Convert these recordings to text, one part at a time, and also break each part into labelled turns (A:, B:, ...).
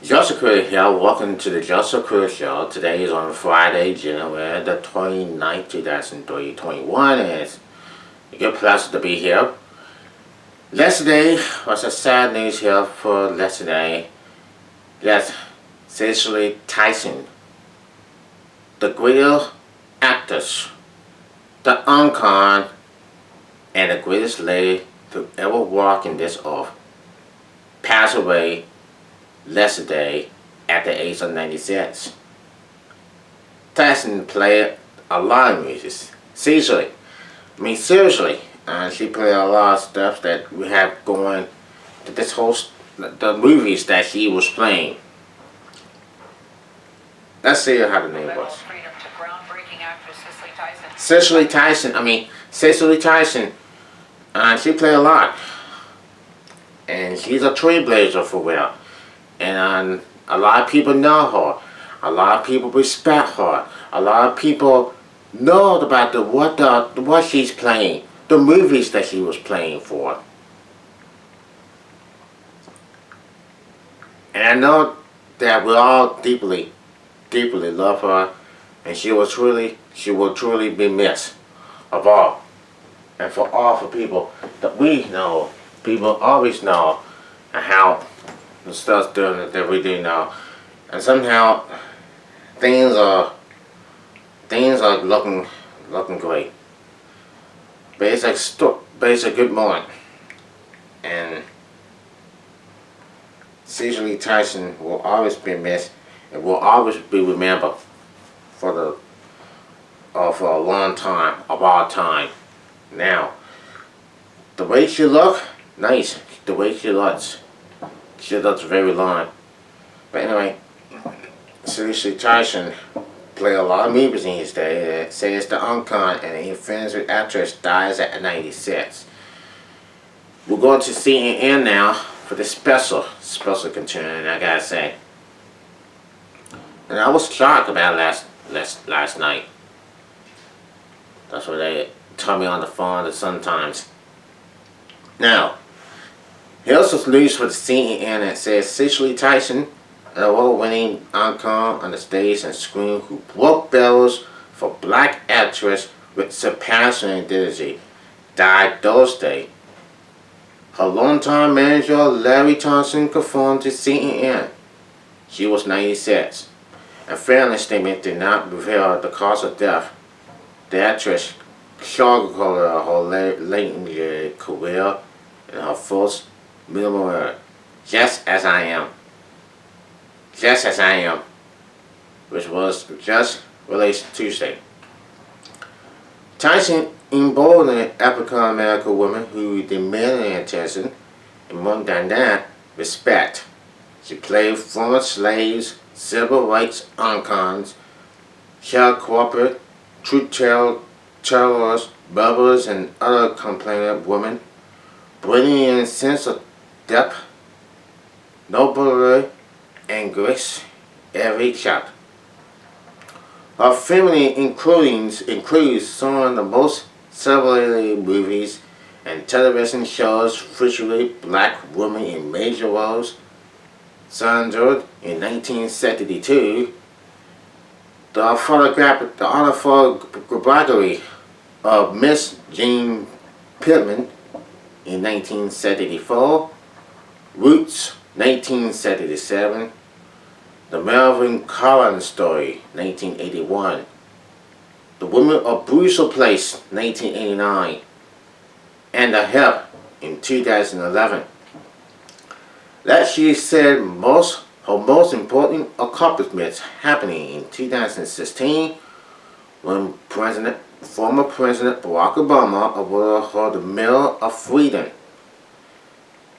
A: Joseph Crudup here. Welcome to the Joseph Crudup Show. Today is on Friday, January the 29th, 2021. And it's a good pleasure to be here. Yesterday was a sad news here for yesterday. Yes, Cicely Tyson, the greatest actress, the icon, and the greatest lady to ever walk in this earth, passed away yesterday at the age of 96. Tyson played a lot of movies. Seriously. She played a lot of stuff that we have going to this whole, the movies that she was playing. Let's see how the name was. Cicely Tyson. She played a lot. And she's a trailblazer for real. And a lot of people know her. A lot of people respect her. A lot of people know about what she's playing, the movies that she was playing for. And I know that we all deeply love her, and she will truly be missed of all. And for all the people that we know, people always know how the stuff's doing that we do now, and somehow things are looking great. But it's a good morning, and Cicely Tyson will always be missed and will always be remembered for a long time of our time. Now, the way she look, nice. The way she looks very long. But anyway, Cicely Tyson played a lot of movies in his day. It says the icon and the infamous actress dies at 96. We're going to CNN now for the special concern, I gotta say. And I was shocked about last night. That's what they told me on the phone sometimes. Now, here's some news for the CNN that says Cicely Tyson, an award-winning icon on the stage and screen who broke barrels for black actress with surpassing identity, died Thursday. Her longtime manager Larry Thompson confirmed to CNN she was 96. A family statement did not reveal the cause of death. The actress sugarcoated her late career in her first memoir, Just As I Am, which was just released Tuesday. Tyson emboldened an African-American woman who demanded attention, and more than that, respect. She played former slaves, civil rights icons, sharecroppers, truth-tellers, rebels, and other complainant women, bringing in a sense of depth, nobility, and grace every shot. Her family includes some of the most celebrated movies and television shows featuring black women in major roles. Centered in 1972, the autobiography of Miss Jean Pittman in 1974, Roots 1977, The Melvin Collins Story 1981, The Women of Brewster Place 1989, and The Help in 2011. That she said her most important accomplishments happening in 2016 when former President Barack Obama awarded her the Medal of Freedom.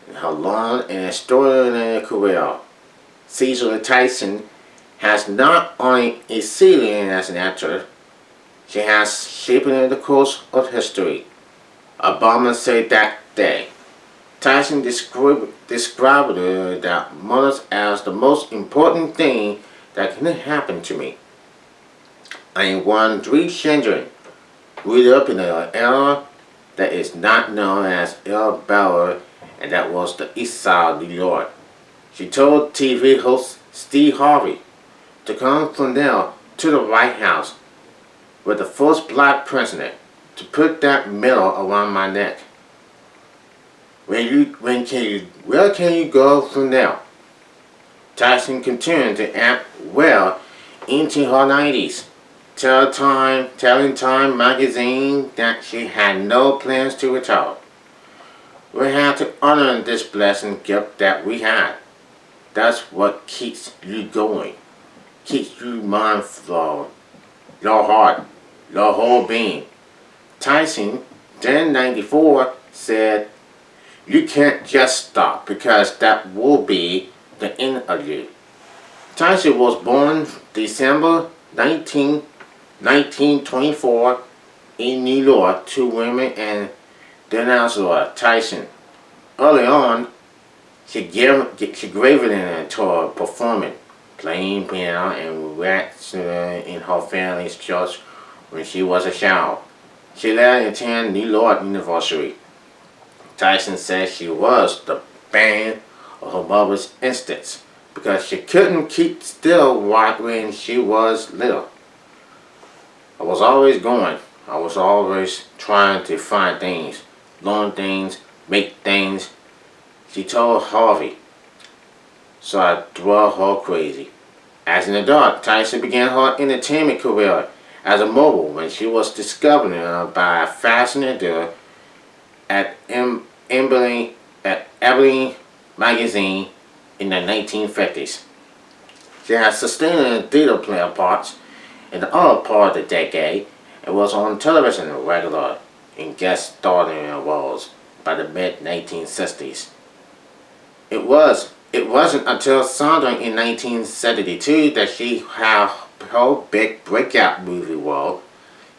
A: In her long and extraordinary career, Cicely Tyson has not only exceeded as an actor, she has shaped the course of history. Obama said that day. Tyson described that mothers as the most important thing that can happen to me. I am one of 3 children, grew up in an era that is not known as El Barrio, and that was the East Side of New York. She told TV host Steve Harvey to come from there to the White House with the first black president to put that medal around my neck. Where can you go from there? Tyson continued to act well into her 90s, telling Time magazine that she had no plans to retire. We had to honor this blessing gift that we had. That's what keeps you going, keeps you mindful, your heart, your whole being. Tyson, then 94, said, "You can't just stop because that will be the end of you." Tyson was born December 1924 in New York to women and Denazor Tyson. Early on, she gravitated into performing, playing piano and wrestling in her family's church when she was a child. She later attended New York University. Tyson said she was the bane of her mother's instincts because she couldn't keep still when she was little. I was always going. I was always trying to find things, learn things, make things, she told Harvey. So I drove her crazy. As an adult, Tyson began her entertainment career as a model when she was discovered by a fascinator at Ebony magazine in the 1950s. She has sustained theater player parts in the other part of the decade and was on television regular in guest starring roles by the mid-1960s. It wasn't until Sondheim in 1972 that she had her big breakout movie role.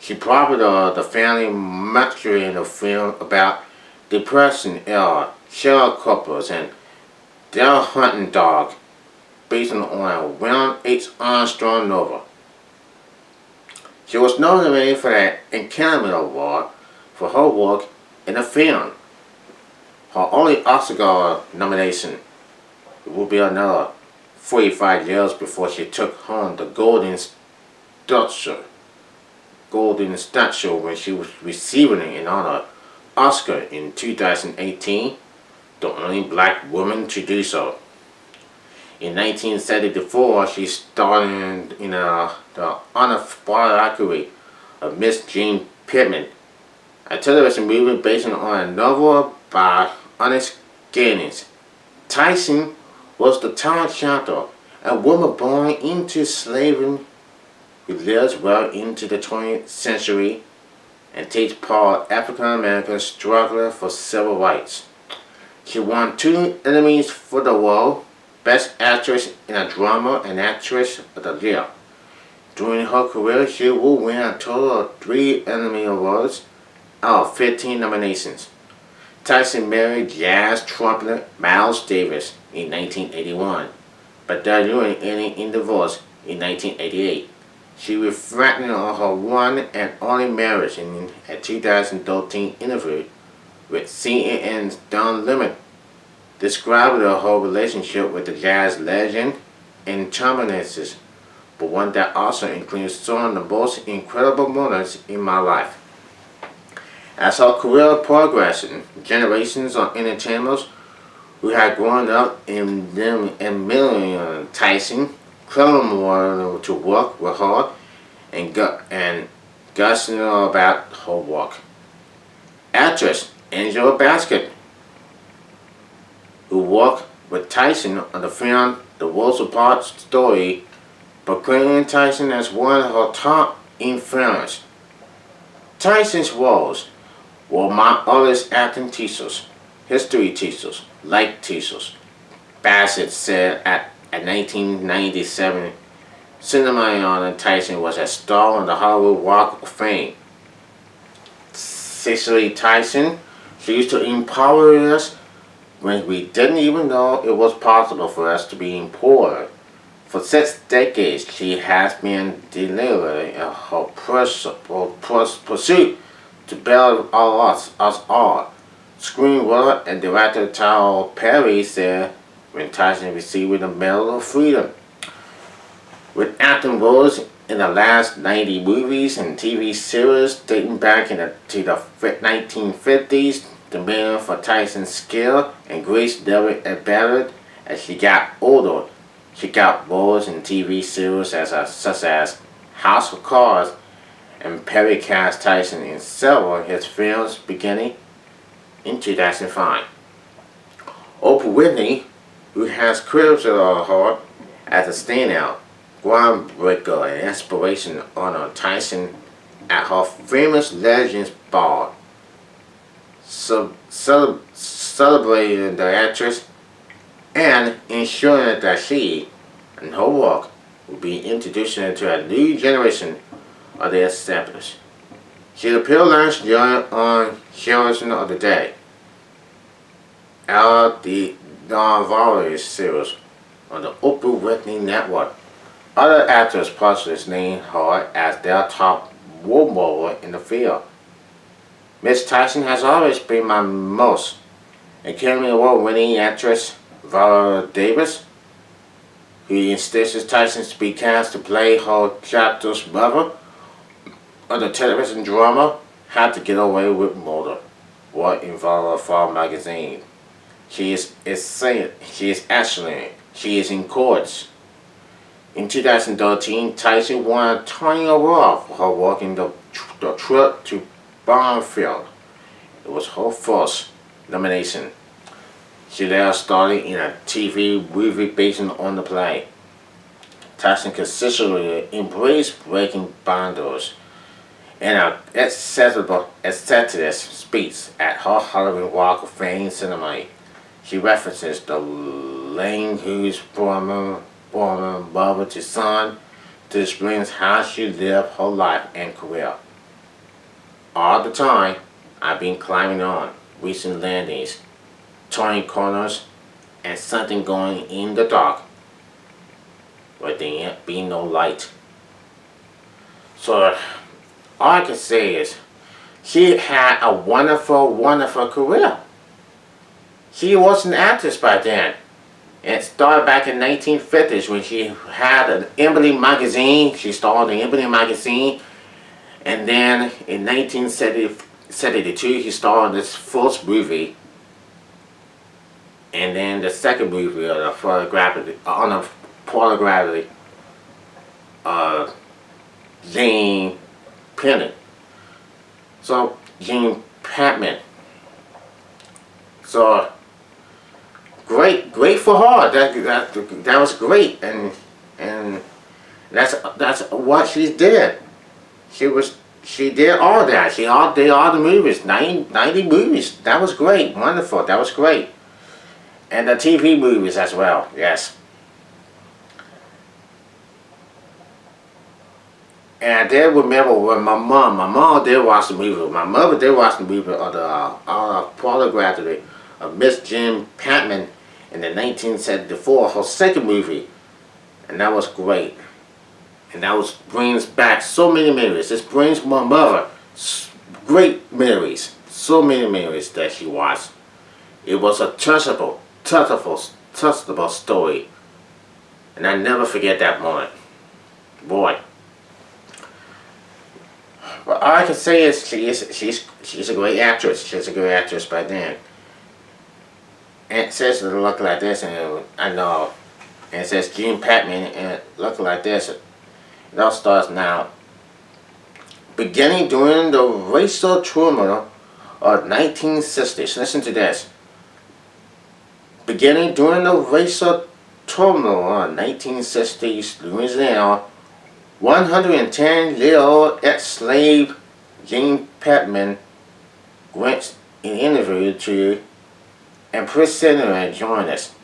A: She provided the family mystery in a film about Depression era sharecroppers and their hunting dog, based on a William H. Armstrong novel. She was nominated for the Academy Award for her work in the film. Her only Oscar nomination. It will be another 45 years before she took home the Golden Statue when she was receiving it in honor of Oscar in 2018, the only black woman to do so. In 1974, she starred in the autobiography of Miss Jean Pittman, a television movie based on a novel by Ernest Gaines. Tyson was the town chanter, a woman born into slavery who lives well into the 20th century and takes part in African American struggle for civil rights. She won 2 Emmys for the role, Best Actress in a Drama and Actress of the Year. During her career, she will win a total of 3 Emmy Awards out of 15 nominations. Tyson married jazz trumpeter Miles Davis in 1981, but died in divorce in 1988. She reflected on her one and only marriage in a 2013 interview with CNN's Don Lemon, describing her relationship with the jazz legend and terminations, but one that also includes some of the most incredible moments in my life. As her career progressed, generations of entertainers who had grown up in Million Tyson clamored to work with her and gushing about her work. Actress Angela Bassett, who worked with Tyson on the film The Worlds Apart Story, proclaimed Tyson as one of her top influences. Tyson's roles were my earliest acting teachers, history teachers, life teachers, Bassett said at a 1997 cinema honor. Tyson was a star on the Hollywood Walk of Fame. Cicely Tyson, she used to empower us when we didn't even know it was possible for us to be empowered. For 6 decades, she has been delivering her pursuit to build us all. Screenwriter and director Tyler Perry said, when Tyson received the Medal of Freedom. With acting roles in the last 90 movies and TV series dating back to the 1950s, the man for Tyson's skill and grace never abated as she got older. She got roles in TV series such as House of Cards, and Perry cast Tyson in several of his films beginning in 2005. Oprah Whitney, who has critics at her heart as a standout, groundbreaker, and inspiration, honored Tyson at her famous Legends Ball, celebrating the actress and ensuring that she and her work will be introduced to a new generation of the established. She appeared last year on Generation of the Day, the non-various series on the Oprah Whitney Network. Other actors partially named her as their top role model in the field. Miss Tyson has always been my most Academy Award-winning actress Viola Davis, who insists Tyson to be cast to play her chapter's mother on the television drama How to Get Away with Murder, what in Viola Fall magazine. She is excellent. She is excellent. She is in courts. In 2013, Tyson won a Tony Award for her work in the trip to Barnfield. It was her first nomination. She later starred in a TV movie based on the play. Tyson consistently embraced breaking boundaries in an accessible speech at her Halloween Walk of Fame ceremony. She references the lane whose former mother to son to explain how she lived her life and career. All the time, I've been climbing on, reaching landings, turning corners, and something going in the dark where there ain't be no light. So, all I can say is, she had a wonderful, wonderful career. She was an actress by then. It started back in 1950s when she had an Ebony magazine. She starred in Ebony magazine. And then in 1972, she starred in this first movie. And then the second movie on the pornography, Jane Pennant. So, Jane Patman. So, great for her. That was great, and that's what she did. She did all that. She did all the movies, 90 movies. That was great, wonderful. That was great, and the TV movies as well. Yes. And I did remember when my mom did watch the movie. My mother did watch the movie of the pornography of Miss Jane Patman in the 1974, her second movie, and that was great. And that brings back so many memories. This brings my mother great memories, so many memories that she watched. It was a touchable story, and I never forget that moment. Boy. But all I can say is she's a great actress. She's a great actress by then. And it says it look like this, and I know. And it says Jane Patman, and it look like this. It all starts now. Beginning during the racial turmoil of 1960s. Listen to this. Beginning during the racial turmoil of 1960s Louisiana, 110-year-old ex-slave Jane Patman grants an interview to and Prisoner join us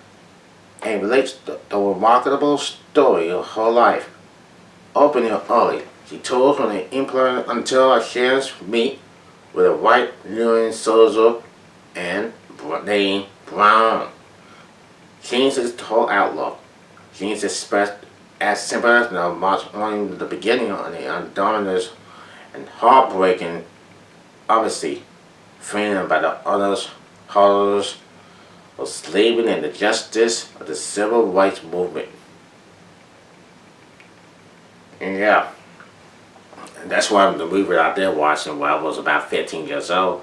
A: and relates the remarkable story of her life. Opening early, she told from the employer until a chance meet with a white Union soldier and named Brown. Changes the whole outlook. Changes expressed as simple as much only the beginning of the undominant and heartbreaking, obviously, framed by the others, horrors of slavery and the justice of the civil rights movement. And yeah, and that's why the movie I did watching when I was about 15 years old.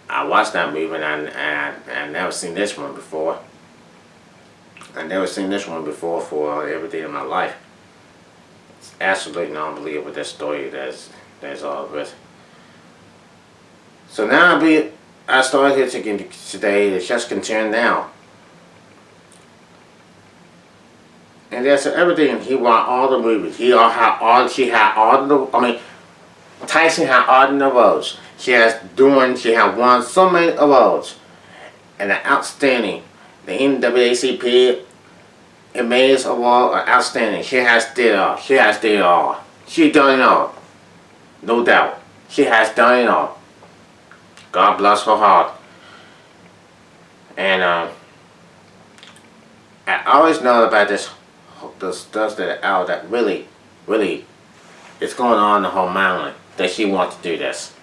A: I watched that movie and I never seen this one before. I never seen this one before for every day of my life. It's absolutely unbelievable, this story that's all with. So now I started here thinking today, it's just continue now. And that's everything. He won all the movies. She had all the, Tyson had all the awards. She had won so many awards. And the outstanding, the NAACP Amaze Award are outstanding. She has did it all. She done it all. No doubt. She has done it all. God bless her heart. And I always know about the stuff that really is going on in the whole mind, that she wants to do this.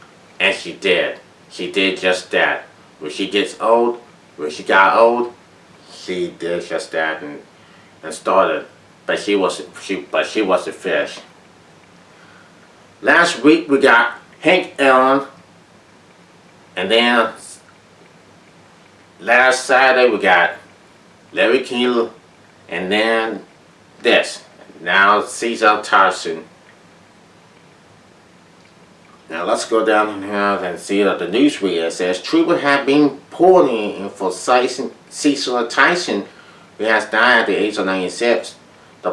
A: And she did. She did just that. When she got old, she did just that and started. But she wasn't finished. Last week we got Hank Aaron, and then last Saturday we got Larry King, and then this. Now Cicely Tyson. Now let's go down here and see the news reader says treatment have been pouring in for Cicely Tyson, who has died at the age of 96. The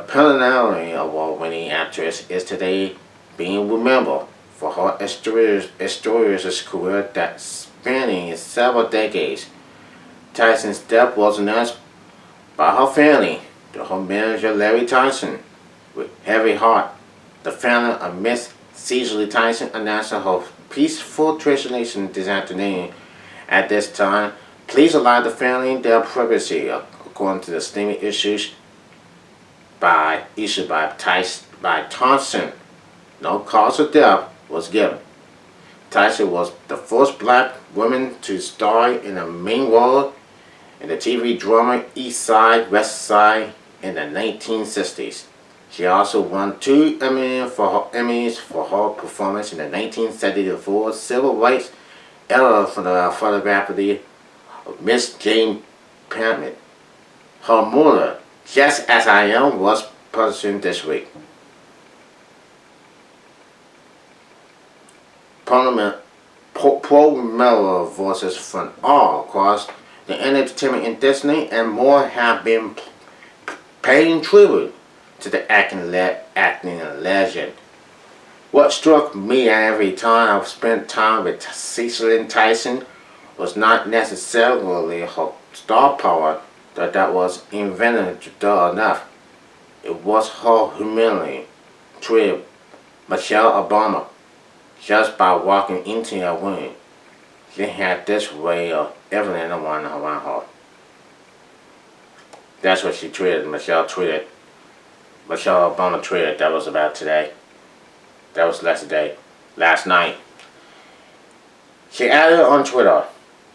A: Pulmonary Award-winning actress is today being remembered for her illustrious career that spanning several decades. Tyson's death was announced by her family to her manager Larry Tyson. With heavy heart, the family of Miss Cicely Tyson announced her peaceful translation this afternoon. At this time, please allow the family their privacy, according to the statement issued by Tyson. No cause of death was given. Tyson was the first black woman to star in a main role in the TV drama East Side, West Side in the 1960s. She also won 2 Emmys for her performance in the 1974 Civil Rights era for the photograph of Miss Jane Pittman. Her mother, Just As I Am, was published this week. Pro-Miller voices from all across the entertainment industry and more have been paying tribute to the acting legend. What struck me every time I've spent time with Cicely Tyson was not necessarily her star power that was invented enough. It was her humility toward Michelle Obama. Just by walking into a room, she had this way of everyone around her. That's what she tweeted. Michelle Obama tweeted. That was about today. That was last night. She added on Twitter,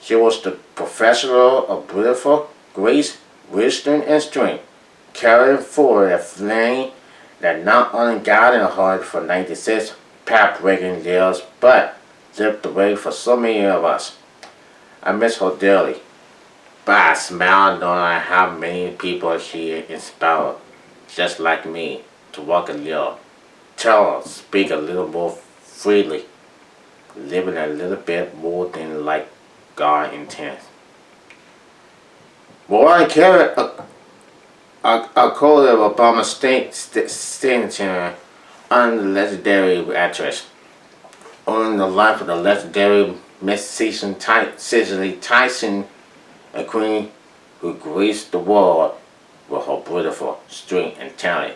A: she was the professional of beautiful grace, wisdom, and strength, carrying forward a flame that not only guided her for 96 path-breaking years, but lit the way for so many of us. I miss her dearly, but I smile knowing how many people she inspired, just like me, to walk a little, tell, speak a little more freely, living a little bit more than like God intends. Mariah Carey, a call of Obama stand on the legendary actress, on the life of the legendary Miss Cicely Tyson, a queen who graced the world with her beautiful strength and talent,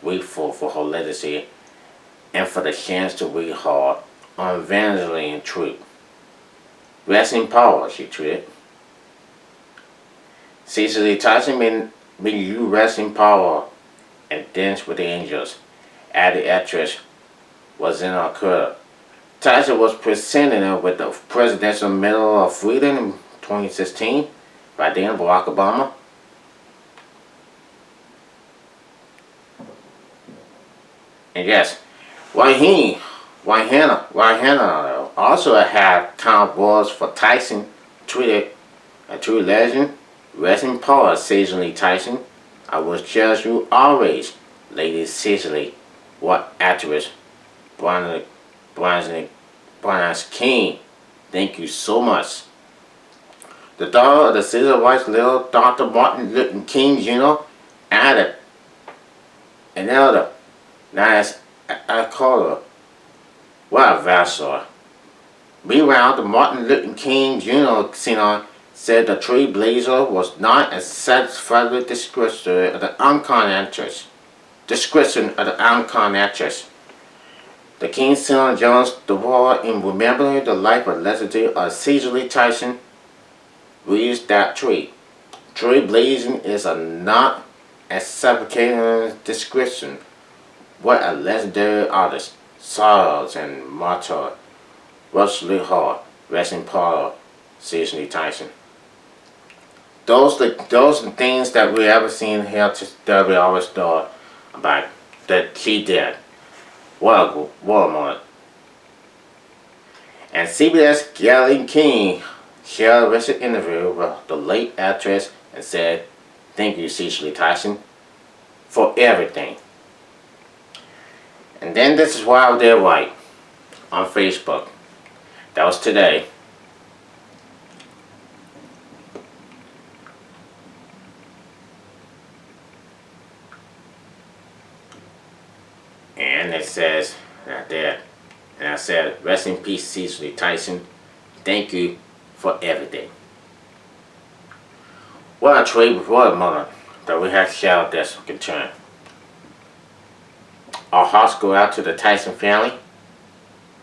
A: grateful for her legacy and for the chance to read her unveiling truth. Rest in power, she tweeted. Cicely Tyson, may you rest in power and dance with the angels. Added actress was in her career. Tyson was presented with the Presidential Medal of Freedom in 2016 by then Barack Obama. And yes, Hannah also had kind words for Tyson, tweeted a true legend, rest in power, Cicely Tyson. I will cherish you always, Lady Cicely. What actress, Brian King. Thank you so much. The daughter of the civil rights leader, Dr. Martin Luther King Jr., added an elder. Now I call her. What a vassal. Meanwhile, the Martin Luther King Jr. said the trailblazer was not a satisfactory description of the unconscious. The King Center joins the war in remembering the life and legacy of Cicely Tyson. Reads that trailblazing is not a suffocating description. What a legendary artist, Charles and martyr, Russell Hall, rest in power, Cicely Tyson. Those are things that we ever seen here that we always thought about that she did. What a moment. And CBS Galen King shared a recent interview with the late actress and said, "Thank you, Cicely Tyson, for everything." And then this is why they're right on Facebook. That was today. And it says right there. And I said, rest in peace, Cicely Tyson. Thank you for everything. What a trade, what a moment that we have shared this concern. Our hearts go out to the Tyson family,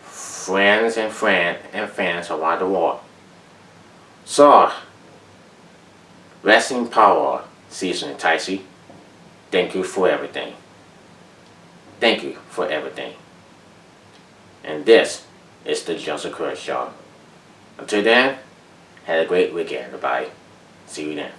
A: friends and fans around the world. So, rest in power, Cicely Tyson. Thank you for everything. Thank you for everything. And this is the Joseph Crudup Show. Until then, have a great weekend. Bye. See you then.